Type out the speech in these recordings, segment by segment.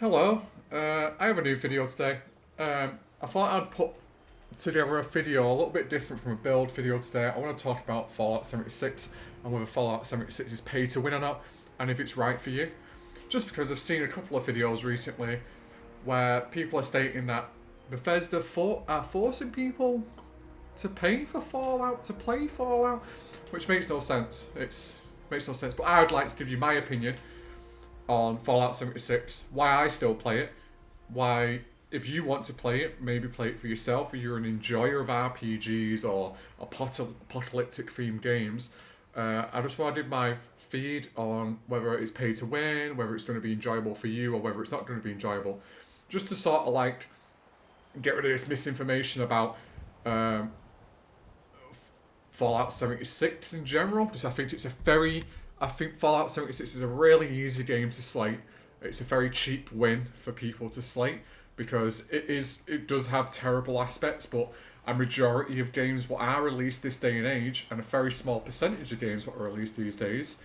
Hello, I have a new video today. I thought I'd put together a video a little bit different from a build video today. I want to talk about Fallout 76 and whether Fallout 76 is pay to win or not, and if it's right for you. Just because I've seen a couple of videos recently where people are stating that Bethesda are forcing people to pay for Fallout to play Fallout, which makes no sense. It makes no sense. But I would like to give you my opinion on Fallout 76, why I still play it, why if you want to play it, maybe play it for yourself, if you're an enjoyer of RPGs or apocalyptic themed games. I just want to give my feed on whether it's pay to win, whether it's going to be enjoyable for you, or whether it's not going to be enjoyable. Just to sort of like get rid of this misinformation about um, Fallout 76 in general, because I think Fallout 76 is a really easy game to slate. It's a very cheap win for people to slate because it does have terrible aspects, but a majority of games what are released this day and age, and a very small percentage of games what are released these days,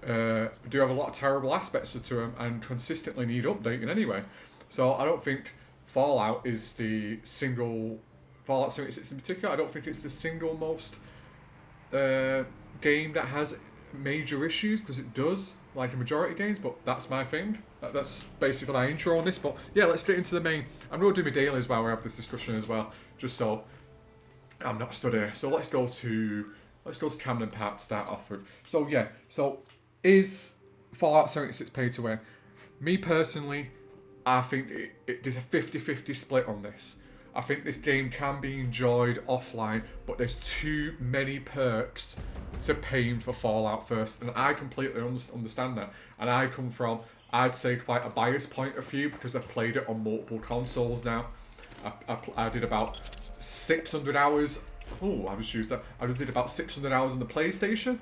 do have a lot of terrible aspects to them and consistently need updating anyway. So I don't think Fallout is the single Fallout 76 in particular. I don't think it's the single most uh, game that has major issues because it does, like a majority of games. But that's my thing. That's basically my intro on this. But yeah, let's get into the main. I'm going to do my daily as well. We have this discussion as well, just so I'm not stood here. So let's go to Camden Park to start off with. So yeah, so is Fallout 76 pay to win? Me personally, I think there's a 50-50 split on this. I think this game can be enjoyed offline, but there's too many perks to paying for Fallout first, and I completely understand that. And I come from, I'd say, quite a biased point of view because I've played it on multiple consoles now. I did about 600 hours. Oh, I was used that. I did about 600 hours on the PlayStation.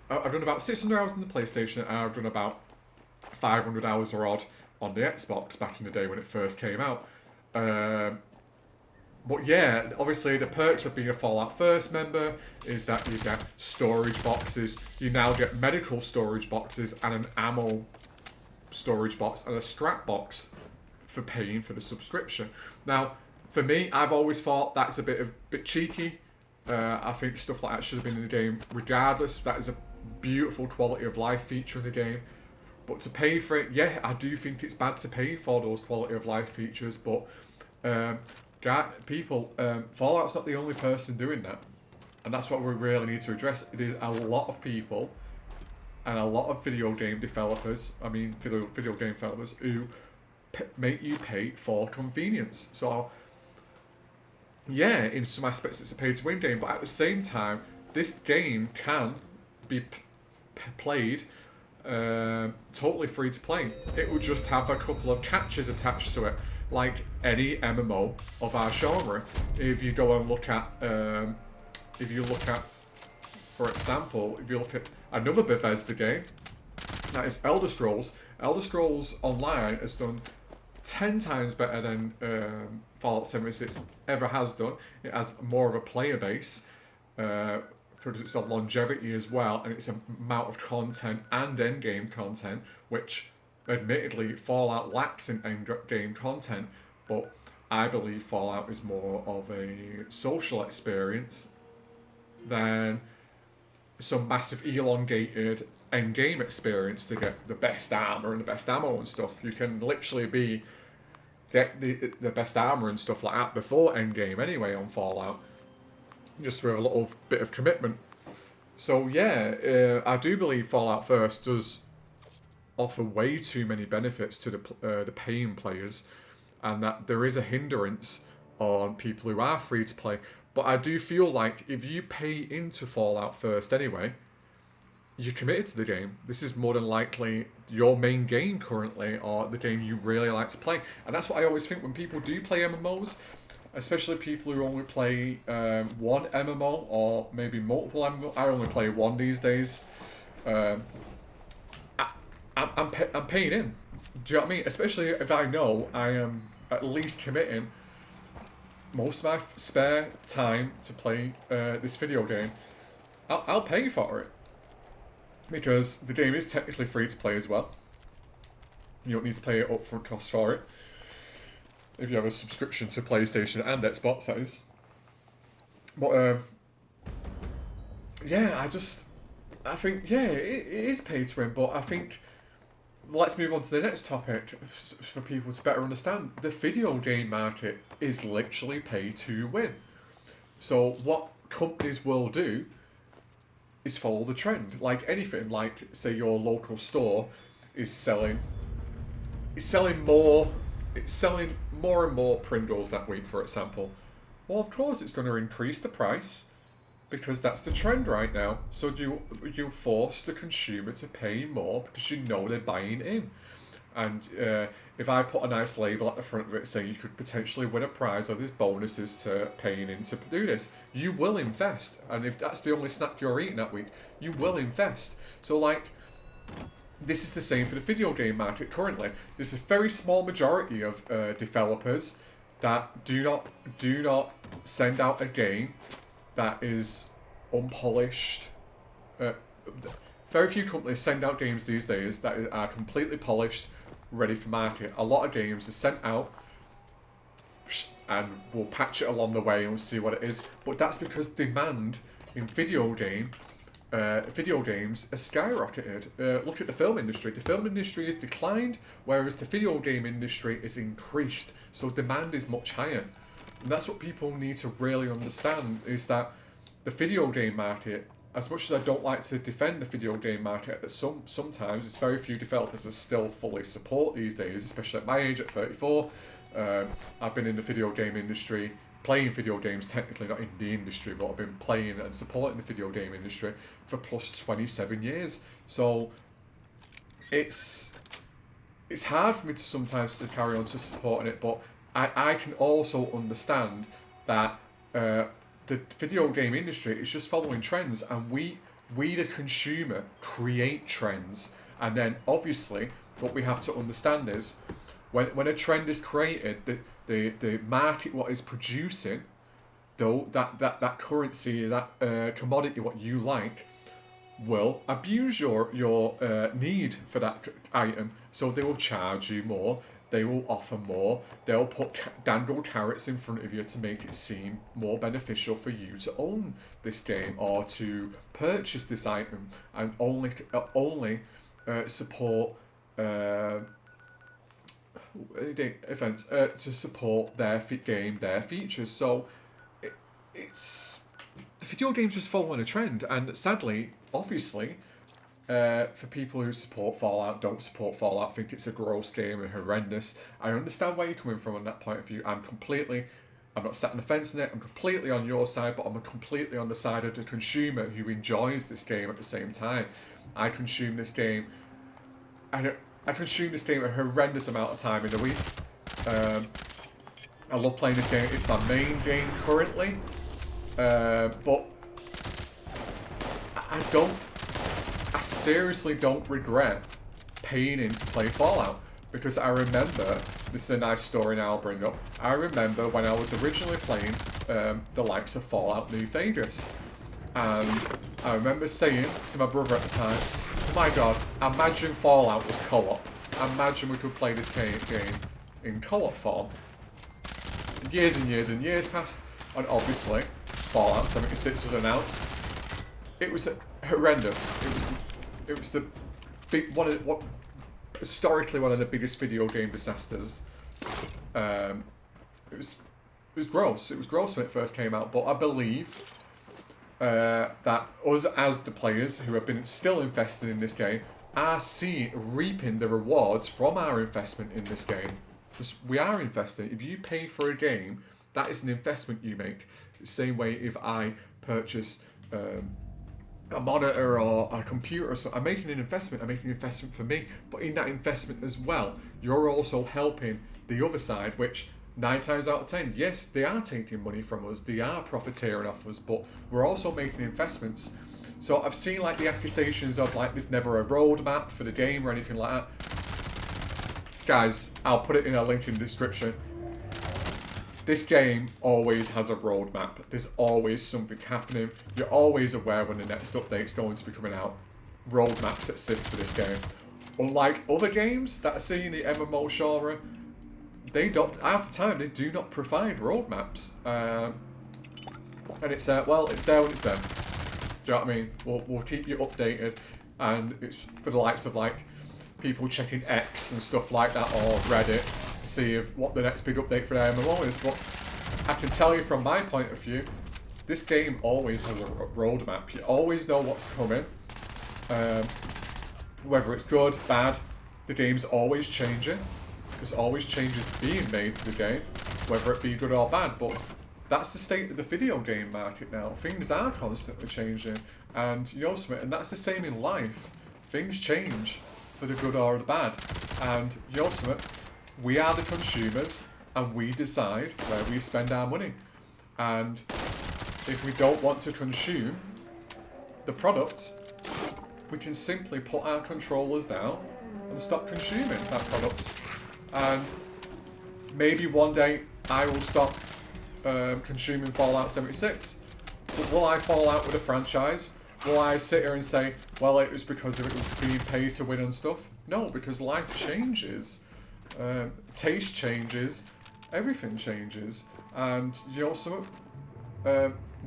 I've done about 600 hours on the PlayStation, and I've done about 500 hours or odd on the Xbox back in the day when it first came out. Um, but yeah, obviously the perks of being a Fallout First member is that you get storage boxes. You now get medical storage boxes and an ammo storage box and a strap box for paying for the subscription. Now, for me, I've always thought that's a bit cheeky. I think stuff like that should have been in the game, regardless. That is a beautiful quality of life feature in the game. But to pay for it, yeah, I do think it's bad to pay for those quality of life features. But um, Fallout's not the only person doing that, and that's what we really need to address. It is a lot of people and a lot of video game developers. I mean, video game developers who make you pay for convenience. So yeah, in some aspects it's a pay to win game, but at the same time, this game can be played totally free to play. It would just have a couple of catches attached to it, like any MMO of our genre. If you go and look at, for example, if you look at another Bethesda game, that is Elder Scrolls. Elder Scrolls Online has done 10 times better than Fallout 76 ever has done. It has more of a player base. Because it's a longevity as well, and it's an amount of content and end-game content, which admittedly Fallout lacks in end-game content, but I believe Fallout is more of a social experience than some massive elongated end-game experience to get the best armor and the best ammo and stuff. You can literally get the best armor and stuff like that before endgame anyway on Fallout, just with a little bit of commitment. So yeah, I do believe Fallout First does offer way too many benefits to the paying players, and that there is a hindrance on people who are free to play. But I do feel like if you pay into Fallout First anyway, you're committed to the game. This is more than likely your main game currently, or the game you really like to play. And that's what I always think when people do play MMOs, especially people who only play one MMO or maybe multiple MMO. I only play one these days. Um, I'm paying in. Do you know what I mean? Especially if I know I am at least committing most of my spare time to play this video game. I'll pay for it because the game is technically free to play as well. You don't need to pay an upfront cost for it. If you have a subscription to PlayStation and Xbox, that is. But yeah, I think yeah, it is pay to win. But I think let's move on to the next topic for people to better understand. The video game market is literally pay to win. So what companies will do is follow the trend, like anything. Like say your local store is selling it's selling more it's selling more and more Pringles that week, for example. Well, of course it's going to increase the price because that's the trend right now. So you force the consumer to pay more because you know they're buying in. And if I put a nice label at the front of it saying you could potentially win a prize or there's bonuses to paying in to do this, you will invest. And if that's the only snack you're eating that week, you will invest. So like this is the same for the video game market currently. There's a very small majority of developers that do not send out a game that is unpolished. Uh, Very few companies send out games these days that are completely polished, ready for market. A lot of games are sent out and we'll patch it along the way and we'll see what it is. But that's because demand in video games has skyrocketed. Look at the film industry. The film industry has declined, whereas the video game industry is increased. So demand is much higher. And that's what people need to really understand, is that the video game market, as much as I don't like to defend the video game market, sometimes there's very few developers that still fully support these days, especially at my age at 34. I've been in the video game industry, playing video games, technically not in the industry, but I've been playing and supporting the video game industry for plus 27 years. So it's it's hard for me to sometimes to carry on to supporting it, but I can also understand that the video game industry is just following trends, and we the consumer create trends, and then obviously what we have to understand is when a trend is created, the market what is producing though that currency, that commodity what you like, will abuse your need for that item. So they will charge you more. They will offer more. They'll put dangle carrots in front of you to make it seem more beneficial for you to own this game or to purchase this item, and only support events to support their game, their features. So it, it's the video games just following a trend, and sadly, obviously, for people who support Fallout, don't support Fallout, think it's a gross game and horrendous. I understand where you're coming from on that point of view. I'm not sat on the fence in it. I'm completely on your side, but I'm completely on the side of the consumer who enjoys this game at the same time. I consume this game. I consume this game a horrendous amount of time in a week. Um, I love playing this game. It's my main game currently. But I don't. I seriously don't regret paying in to play Fallout, because I remember, this is a nice story now I'll bring up. I remember when I was originally playing the likes of Fallout New Vegas, and I remember saying to my brother at the time, oh my god, imagine Fallout was co-op. Imagine we could play this game in co-op form. Years and years and years passed, and obviously Fallout 76 was announced. It was horrendous. It was the big historically one of the biggest video game disasters. It was gross. It was gross when it first came out, but I believe that us as the players who have been still invested in this game are reaping the rewards from our investment in this game. Because we are investing. If you pay for a game, that is an investment you make. The same way if I purchase a monitor or a computer, so I'm making an investment. I'm making an investment for me, but in that investment as well, you're also helping the other side, which 9 times out of 10, yes, they are taking money from us, they are profiteering off us, but we're also making investments. So I've seen like the accusations of like there's never a roadmap for the game or anything like that. Guys, I'll put it in a link in the description. This game always has a roadmap. There's always something happening. You're always aware when the next update's going to be coming out. Roadmaps exist for this game. unlike other games that are seeing the MMO genre, they don't, half the time, they do not provide roadmaps. And it's well, it's there when it's there. Do you know what I mean? We'll keep you updated, and it's for the likes of like people checking X and stuff like that, or Reddit, to see if what the next big update for the MMO is. But I can tell you from my point of view, this game always has a roadmap. You always know what's coming. Um, whether it's good, bad, the game's always changing. There's always changes being made to the game, whether it be good or bad. But that's the state of the video game market now. Things are constantly changing, and you know something, and that's the same in life. Things change for the good or the bad, and you know something, we are the consumers, and we decide where we spend our money. And if we don't want to consume the product, we can simply put our controllers down and stop consuming that product. And maybe one day I will stop consuming Fallout 76. But will I fall out with a franchise? Will I sit here and say, well, it was because it was being paid to win and stuff? No, because life changes, taste changes, everything changes, and you also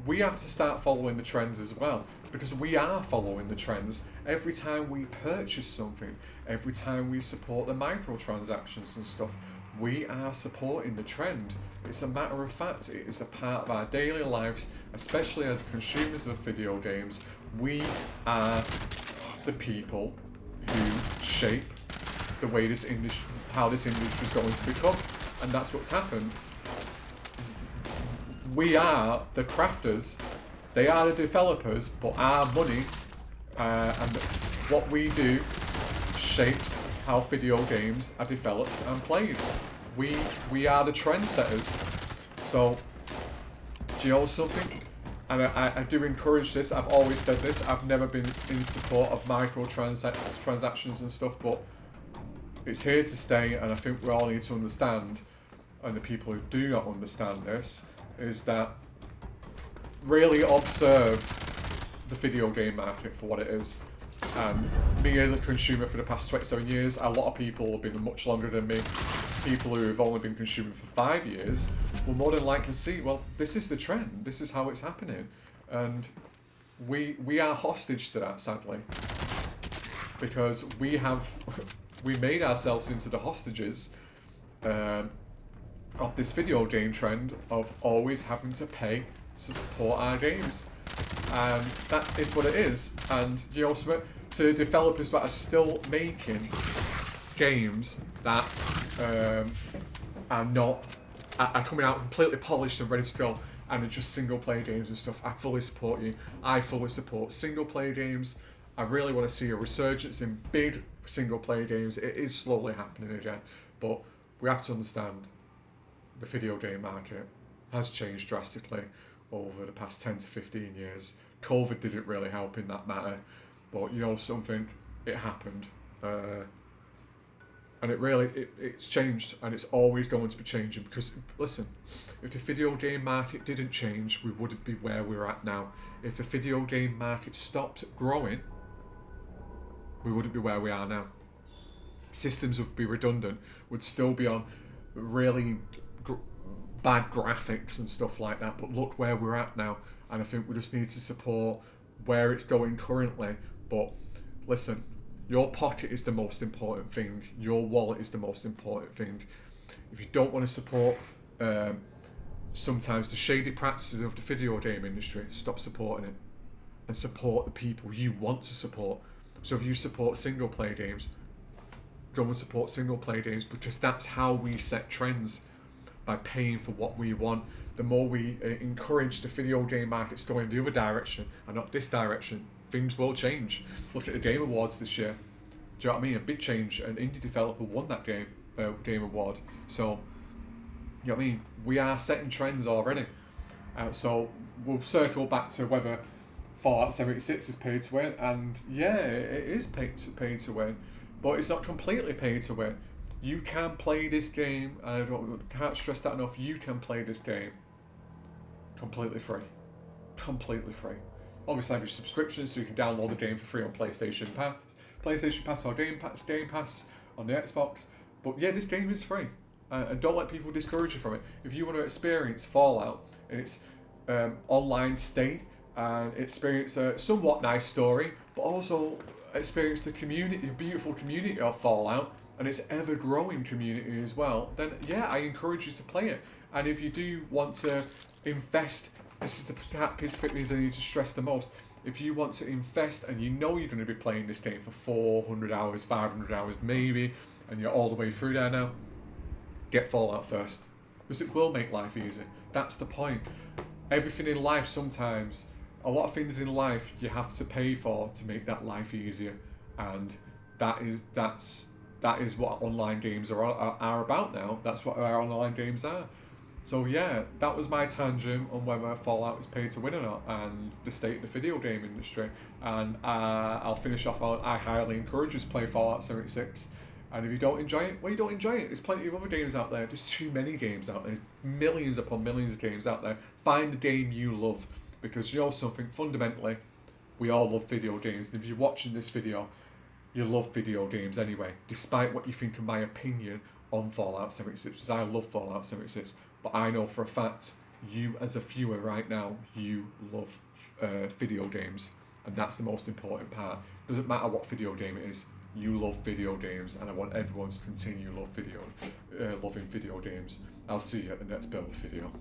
we have to start following the trends as well, because we are following the trends every time we purchase something, every time we support the microtransactions and stuff. We are supporting the trend. It's a matter of fact, it is a part of our daily lives, especially as consumers of video games. We are the people who shape the way this industry, how this industry is going to become, and that's what's happened. We are the crafters, they are the developers, but our money and what we do shapes how video games are developed and played. We are the trendsetters. So, do you know something? And I do encourage this. I've always said this. I've never been in support of microtransactions and stuff, but it's here to stay. And I think we all need to understand, and the people who do not understand this, is that really observe the video game market for what it is. And me as a consumer for the past 27 years, a lot of people have been much longer than me. People who have only been consuming for 5 years will more than likely see, well, this is the trend, this is how it's happening. And we are hostage to that, sadly. Because we made ourselves into the hostages of this video game trend of always having to pay to support our games. And that is what it is. And you also, to developers that are still making games that are coming out completely polished and ready to go, and are just single player games and stuff, I fully support you. I fully support single player games. I really want to see a resurgence in big single player games. It is slowly happening again, but we have to understand the video game market has changed drastically over the past 10 to 15 years. COVID didn't really help in that matter, but you know something, it happened. And it's changed, and it's always going to be changing, because listen, if the video game market didn't change, we wouldn't be where we're at now. If the video game market stopped growing, we wouldn't be where we are now. Systems would be redundant, would still be on really bad graphics and stuff like that, but look where we're at now, and I think we just need to support where it's going currently. But listen, your pocket is the most important thing, your wallet is the most important thing. If you don't want to support sometimes the shady practices of the video game industry, stop supporting it and support the people you want to support. So if you support single player games, go and support single player games, because that's how we set trends, by paying for what we want. The more we encourage the video game markets to go in the other direction and not this direction, things will change. Look at the Game Awards this year. Do you know what I mean? A big change. An indie developer won that game award. So, you know what I mean? We are setting trends already. So we'll circle back to whether Fallout 76 is paid to win, and yeah, it is paid to win, but it's not completely paid to win. You can play this game, and I can't stress that enough, you can play this game completely free. Completely free. Obviously have your subscription, so you can download the game for free on PlayStation PlayStation Pass or Game Pass on the Xbox. But yeah, this game is free, and don't let people discourage you from it. If you want to experience Fallout in its online state and experience a somewhat nice story, but also experience the community, beautiful community of Fallout, and its ever growing community as well, then yeah, I encourage you to play it. And if you do want to invest, this is the particular thing I need to stress the most. If you want to invest and you know you're going to be playing this game for 400 hours, 500 hours maybe, and you're all the way through there now, get Fallout first. Because it will make life easy. That's the point. Everything in life sometimes, a lot of things in life you have to pay for to make that life easier. And that is what online games are about now. That's what our online games are. So yeah, that was my tangent on whether Fallout is paid to win or not, and the state of the video game industry. And I'll finish off on I highly encourage you to play Fallout 76. And if you don't enjoy it, well, you don't enjoy it. There's plenty of other games out there. There's too many games out there. There's millions upon millions of games out there. Find the game you love, because you know something. Fundamentally, we all love video games. And if you're watching this video, you love video games anyway, despite what you think of my opinion on Fallout 76, because I love Fallout 76, but I know for a fact you, as a viewer right now, you love video games, and that's the most important part. Doesn't matter what video game it is, you love video games, and I want everyone to continue loving video games. I'll see you at the next build video.